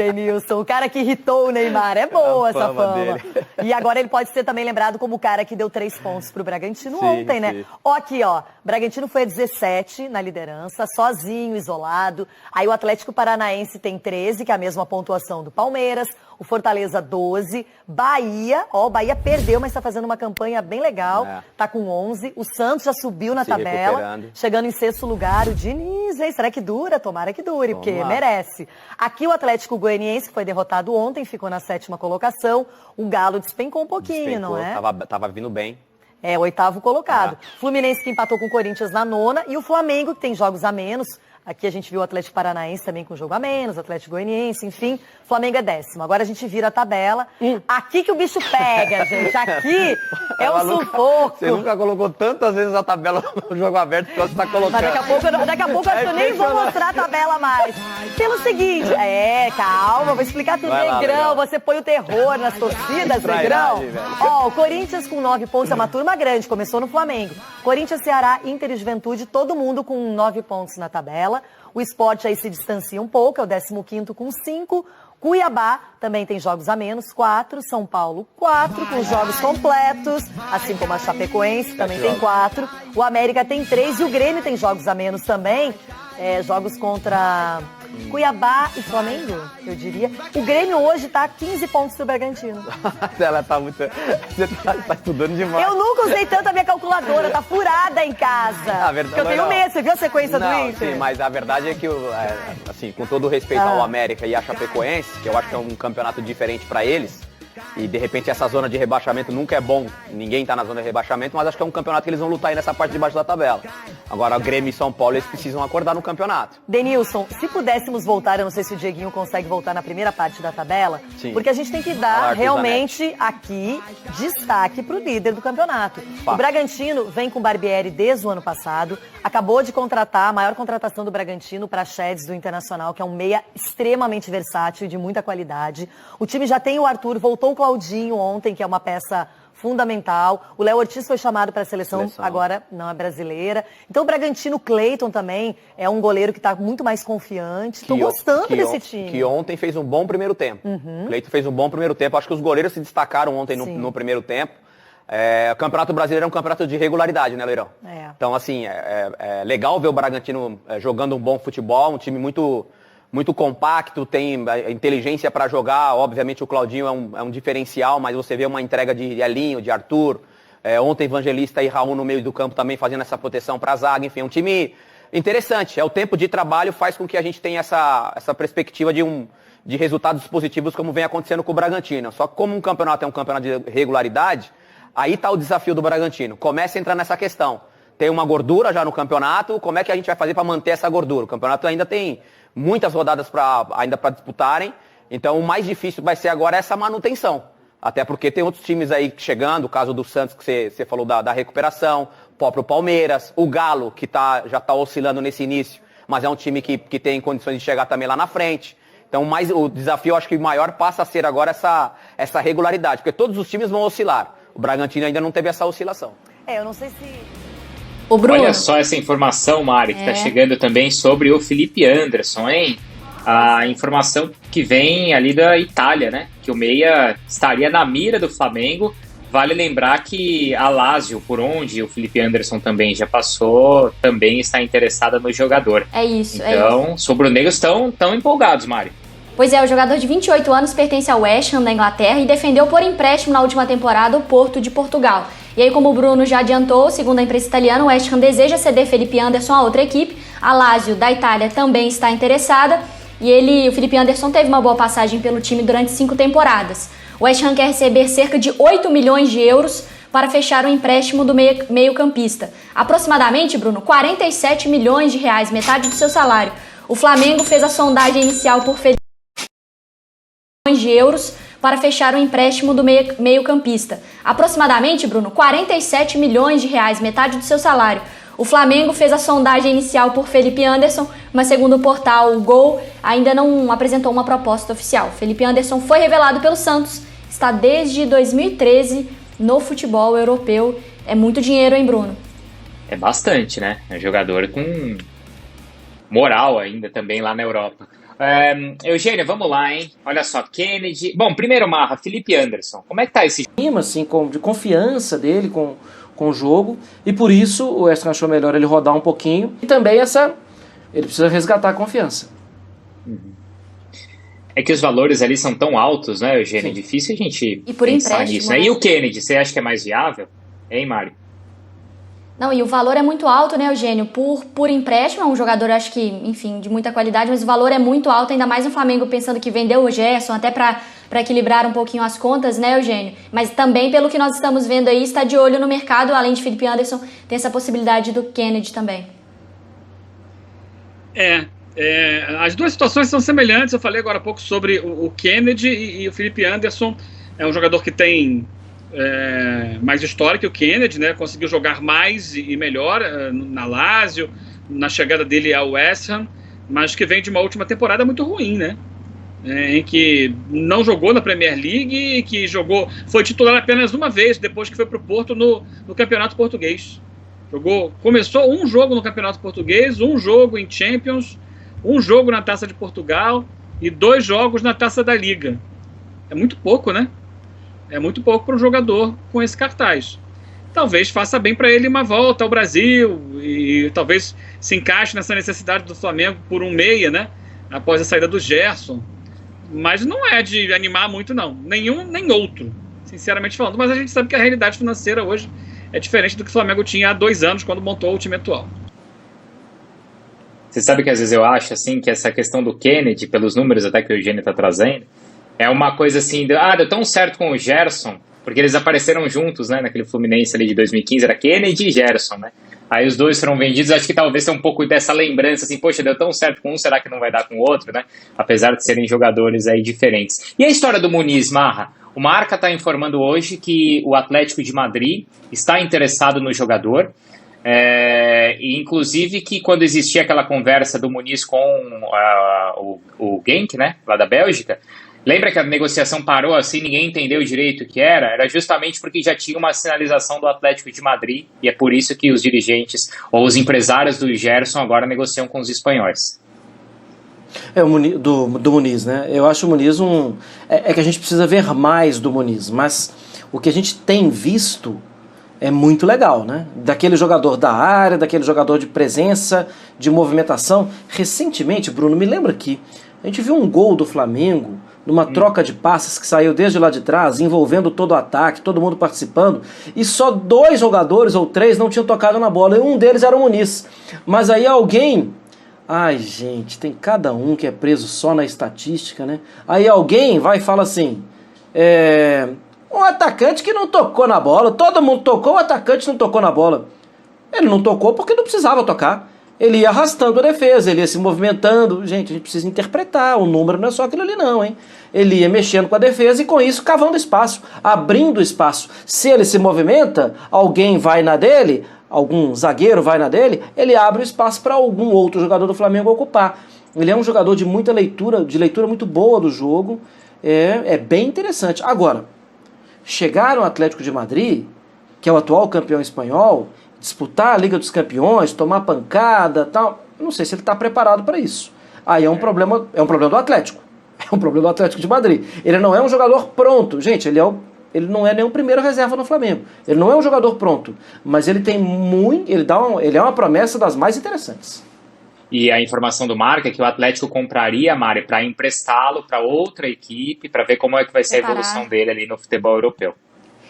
Denilson, o cara que irritou o Neymar. É boa essa fama. Dele. E agora ele pode ser também lembrado como o cara que deu 3 pontos pro Bragantino ontem, né? Ó, aqui, ó. Bragantino foi a 17 na liderança, sozinho, isolado. Aí o Atlético Paranaense tem 13, que é a mesma pontuação do Palmeiras. O Fortaleza, 12. Bahia, ó, o Bahia perdeu, mas tá fazendo uma campanha bem legal. Tá com 11. O Santos já subiu na tabela, chegando em 6º lugar. O Diniz, hein? Será que dura? Tomara que dure, porque merece. Aqui o Atlético Goianiense, que foi derrotado ontem, ficou na 7ª colocação. O Galo despencou um pouquinho, não é? Tava vindo bem. É, o 8º colocado. Fluminense que empatou com o Corinthians na 9ª. E o Flamengo, que tem jogos a menos. Aqui a gente viu o Atlético Paranaense também com jogo a menos, Atlético Goianiense, enfim. Flamengo é 10º. Agora a gente vira a tabela. Aqui que o bicho pega, gente. Aqui é um sufoco. Você nunca colocou tantas vezes a tabela no jogo aberto que você tá colocando. Mas daqui a pouco acho que eu nem vou mostrar a tabela mais. Pelo seguinte, calma, vou explicar tudo, Negrão. Você põe o terror nas torcidas, Negrão. Ó, o Corinthians com 9 pontos, é uma turma grande, começou no Flamengo. Corinthians, Ceará, Inter e Juventude, todo mundo com 9 pontos na tabela. O Sport aí se distancia um pouco, é o 15º com 5. Cuiabá também tem jogos a menos, 4. São Paulo, 4, com jogos completos. Assim como a Chapecoense também tem 4. O América tem 3 e o Grêmio tem jogos a menos também. Jogos contra Cuiabá e Flamengo, eu diria. O Grêmio hoje tá a 15 pontos do Bragantino. Ela tá muito... Você tá estudando demais. Eu nunca usei tanto a minha calculadora, tá furada em casa. Porque eu tenho medo, você viu a sequência do Inter? Sim, mas a verdade é que, assim, com todo o respeito ao América e à Chapecoense, que eu acho que é um campeonato diferente pra eles, e de repente essa zona de rebaixamento nunca é bom, ninguém tá na zona de rebaixamento, mas acho que é um campeonato que eles vão lutar aí nessa parte de baixo da tabela. Agora, o Grêmio e São Paulo, eles precisam acordar no campeonato. Denilson, se pudéssemos voltar, eu não sei se o Dieguinho consegue voltar na primeira parte da tabela, porque a gente tem que dar realmente aqui destaque pro líder do campeonato. O Bragantino vem com o Barbieri desde o ano passado, acabou de contratar a maior contratação do Bragantino para Praxedes do Internacional, que é um meia extremamente versátil e de muita qualidade. O time já tem o Arthur, voltou o Claudinho ontem, que é uma peça fundamental. O Léo Ortiz foi chamado para a seleção, agora não é brasileira. Então o Bragantino, Cleiton também é um goleiro que está muito mais confiante. Estou gostando desse time. Que ontem fez um bom primeiro tempo. Cleiton fez um bom primeiro tempo. Acho que os goleiros se destacaram ontem no primeiro tempo. O Campeonato Brasileiro é um campeonato de regularidade, né, Leirão? Então, assim, é legal ver o Bragantino jogando um bom futebol, um time muito compacto, tem inteligência para jogar. Obviamente o Claudinho é um diferencial, mas você vê uma entrega de Elinho, de Arthur. Ontem Evangelista e Raul no meio do campo também fazendo essa proteção para a zaga. Enfim, é um time interessante. O tempo de trabalho faz com que a gente tenha essa perspectiva de resultados positivos, como vem acontecendo com o Bragantino. Só que como um campeonato é um campeonato de regularidade, aí está o desafio do Bragantino. Começa a entrar nessa questão. Tem uma gordura já no campeonato, como é que a gente vai fazer para manter essa gordura? O campeonato ainda tem muitas rodadas ainda para disputarem, então o mais difícil vai ser agora essa manutenção. Até porque tem outros times aí chegando, o caso do Santos que você falou da recuperação, o próprio Palmeiras, o Galo, que já está oscilando nesse início, mas é um time que tem condições de chegar também lá na frente. Então o desafio, acho que maior passa a ser agora essa regularidade, porque todos os times vão oscilar. O Bragantino ainda não teve essa oscilação. Eu não sei se... Olha só essa informação, Mari, que está chegando também sobre o Felipe Anderson, hein? A informação que vem ali da Itália, né? Que o meia estaria na mira do Flamengo. Vale lembrar que a Lazio, por onde o Felipe Anderson também já passou, também está interessada no jogador. É isso, Então, os rubro-negros estão tão empolgados, Mari. Pois é, o jogador de 28 anos pertence ao West Ham da Inglaterra e defendeu por empréstimo na última temporada o Porto de Portugal. E aí, como o Bruno já adiantou, segundo a imprensa italiana, o West Ham deseja ceder Felipe Anderson a outra equipe. A Lazio da Itália também está interessada e o Felipe Anderson teve uma boa passagem pelo time durante 5 temporadas. O West Ham quer receber cerca de 8 milhões de euros para fechar o empréstimo do meio-campista. Aproximadamente, Bruno, 47 milhões de reais, metade do seu salário. O Flamengo fez a sondagem inicial por Felipe de euros para fechar o empréstimo do meio-campista. Aproximadamente, Bruno, 47 milhões de reais, metade do seu salário. O Flamengo fez a sondagem inicial por Felipe Anderson, mas segundo o portal Gol, ainda não apresentou uma proposta oficial. Felipe Anderson foi revelado pelo Santos, está desde 2013 no futebol europeu. É muito dinheiro, hein, Bruno? É bastante, né? É um jogador com moral ainda também lá na Europa. Eugênio, vamos lá, hein? Olha só, Kennedy... Bom, primeiro, Marra, Felipe Anderson. Como é que tá esse... Assim, de confiança dele com o jogo, e por isso o West Ham achou melhor ele rodar um pouquinho, e também ele precisa resgatar a confiança. É que os valores ali são tão altos, né, Eugênio? É difícil a gente pensar nisso, né? E o Kennedy, você acha que é mais viável? Hein, Mário? Não, e o valor é muito alto, né, Eugênio? Por empréstimo, é um jogador, acho que, enfim, de muita qualidade, mas o valor é muito alto, ainda mais no Flamengo pensando que vendeu o Gerson, até para equilibrar um pouquinho as contas, né, Eugênio? Mas também, pelo que nós estamos vendo aí, está de olho no mercado, além de Felipe Anderson, tem essa possibilidade do Kennedy também. As duas situações são semelhantes. Eu falei agora há pouco sobre o Kennedy e o Felipe Anderson. É um jogador que tem mais história que o Kennedy, né? Conseguiu jogar mais e melhor na Lazio, na chegada dele ao West Ham, mas que vem de uma última temporada muito ruim, né? Em que não jogou na Premier League e que foi titular apenas uma vez, depois que foi para o Porto no Campeonato Português. Começou um jogo no Campeonato Português, um jogo em Champions, um jogo na Taça de Portugal e 2 jogos na Taça da Liga. É muito pouco, né? É muito pouco para um jogador com esse cartaz. Talvez faça bem para ele uma volta ao Brasil e talvez se encaixe nessa necessidade do Flamengo por um meia, né? Após a saída do Gerson. Mas não é de animar muito, não. Nenhum, nem outro, sinceramente falando. Mas a gente sabe que a realidade financeira hoje é diferente do que o Flamengo tinha há 2 anos, quando montou o time atual. Você sabe que às vezes eu acho assim, que essa questão do Kennedy, pelos números até que o Eugênio está trazendo, é uma coisa assim, deu tão certo com o Gerson, porque eles apareceram juntos, né, naquele Fluminense ali de 2015, era Kennedy e Gerson, né? Aí os dois foram vendidos, acho que talvez tenha um pouco dessa lembrança, assim, poxa, deu tão certo com um, será que não vai dar com o outro, né? Apesar de serem jogadores aí diferentes. E a história do Muniz, Marra? O Marca está informando hoje que o Atlético de Madrid está interessado no jogador, e inclusive que quando existia aquela conversa do Muniz com o Genk, né, lá da Bélgica, lembra que a negociação parou assim, ninguém entendeu direito o que era justamente porque já tinha uma sinalização do Atlético de Madrid, e é por isso que os dirigentes ou os empresários do Gerson agora negociam com os espanhóis. Do Muniz, né? Eu acho o Muniz que a gente precisa ver mais do Muniz, mas o que a gente tem visto é muito legal, né? Daquele jogador da área, daquele jogador de presença, de movimentação. Recentemente, Bruno, me lembra aqui, a gente viu um gol do Flamengo numa troca de passes que saiu desde lá de trás, envolvendo todo o ataque, todo mundo participando, e só 2 jogadores ou 3 não tinham tocado na bola, e um deles era o Muniz. Mas aí alguém... Ai, gente, tem cada um que é preso só na estatística, né? Aí alguém vai e fala assim, um atacante que não tocou na bola, todo mundo tocou, o atacante não tocou na bola. Ele não tocou porque não precisava tocar. Ele ia arrastando a defesa, ele ia se movimentando. Gente, a gente precisa interpretar, o número não é só aquilo ali não, hein? Ele ia mexendo com a defesa e com isso cavando espaço, abrindo espaço. Se ele se movimenta, alguém vai na dele... algum zagueiro vai na dele, ele abre o espaço para algum outro jogador do Flamengo ocupar. Ele é um jogador de muita leitura, de leitura muito boa do jogo, é bem interessante. Agora, chegar ao Atlético de Madrid, que é o atual campeão espanhol, disputar a Liga dos Campeões, tomar pancada, tal, eu não sei se ele está preparado para isso. Aí é um problema do Atlético. É um problema do Atlético de Madrid. Ele não é um jogador pronto. Gente, ele não é nem o primeiro reserva no Flamengo. Ele não é um jogador pronto, mas ele tem ele é uma promessa das mais interessantes. E a informação do Marca é que o Atlético compraria, Mari, para emprestá-lo para outra equipe, para ver como é que vai ser a evolução dele ali no futebol europeu.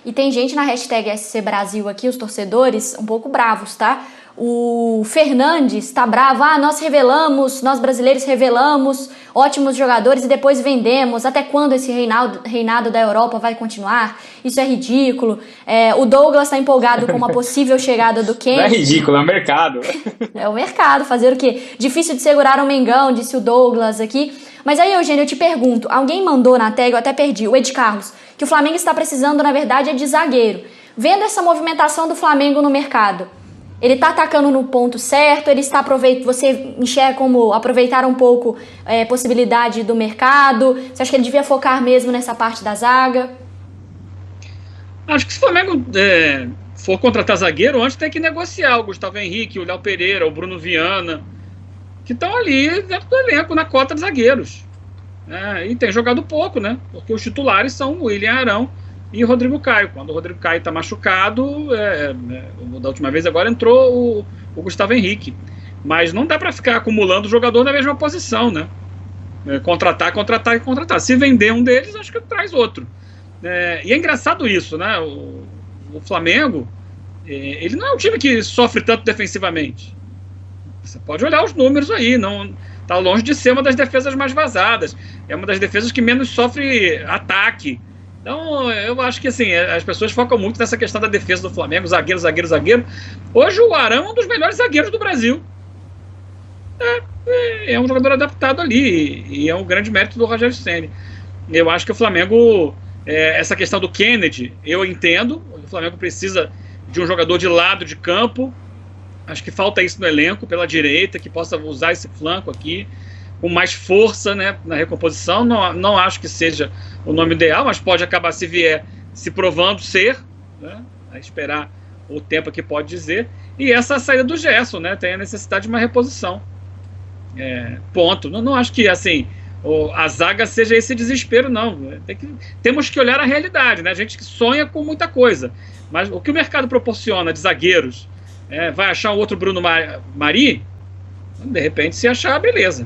E tem gente na hashtag SC Brasil aqui, os torcedores, um pouco bravos, tá? O Fernandes tá bravo, nós brasileiros revelamos ótimos jogadores e depois vendemos, até quando esse reinado da Europa vai continuar? Isso é ridículo. O Douglas tá empolgado com uma possível chegada do Kennedy. Não é ridículo, é o mercado. É o mercado, fazer o quê? Difícil de segurar o Mengão, disse o Douglas aqui. Mas aí, Eugênio, eu te pergunto, alguém mandou na tag, eu até perdi, o Ed Carlos, que o Flamengo está precisando, na verdade, de zagueiro. Vendo essa movimentação do Flamengo no mercado, ele está atacando no ponto certo, você enxerga como aproveitar um pouco possibilidade do mercado? Você acha que ele devia focar mesmo nessa parte da zaga? Acho que se o Flamengo for contratar zagueiro, antes tem que negociar o Gustavo Henrique, o Léo Pereira, o Bruno Viana, que estão ali dentro do elenco, na cota de zagueiros. E tem jogado pouco, né? Porque os titulares são o William Arão e o Rodrigo Caio. Quando o Rodrigo Caio está machucado, da última vez agora entrou o Gustavo Henrique. Mas não dá para ficar acumulando jogador na mesma posição, né? Contratar. Se vender um deles, acho que traz outro. E é engraçado isso, né? O Flamengo, ele não é um time que sofre tanto defensivamente. Você pode olhar os números aí, não está longe de ser uma das defesas mais vazadas. É uma das defesas que menos sofre ataque. Então, eu acho que assim, as pessoas focam muito nessa questão da defesa do Flamengo, zagueiro. Hoje o Arão é um dos melhores zagueiros do Brasil. É um jogador adaptado ali, e é um grande mérito do Rogério Ceni. Eu acho que o Flamengo, essa questão do Kennedy, eu entendo, o Flamengo precisa de um jogador de lado de campo, acho que falta isso no elenco, pela direita, que possa usar esse flanco aqui, com mais força, né, na recomposição. Não acho que seja o nome ideal, mas pode acabar, se vier, se provando ser, né, a esperar o tempo que pode dizer. E essa saída do Gerson, né, tem a necessidade de uma reposição. Ponto. Não acho que assim a zaga seja esse desespero, não. Temos que olhar a realidade, né? A gente que sonha com muita coisa, mas o que o mercado proporciona de zagueiros, vai achar um outro Bruno Mari? De repente, se achar, beleza.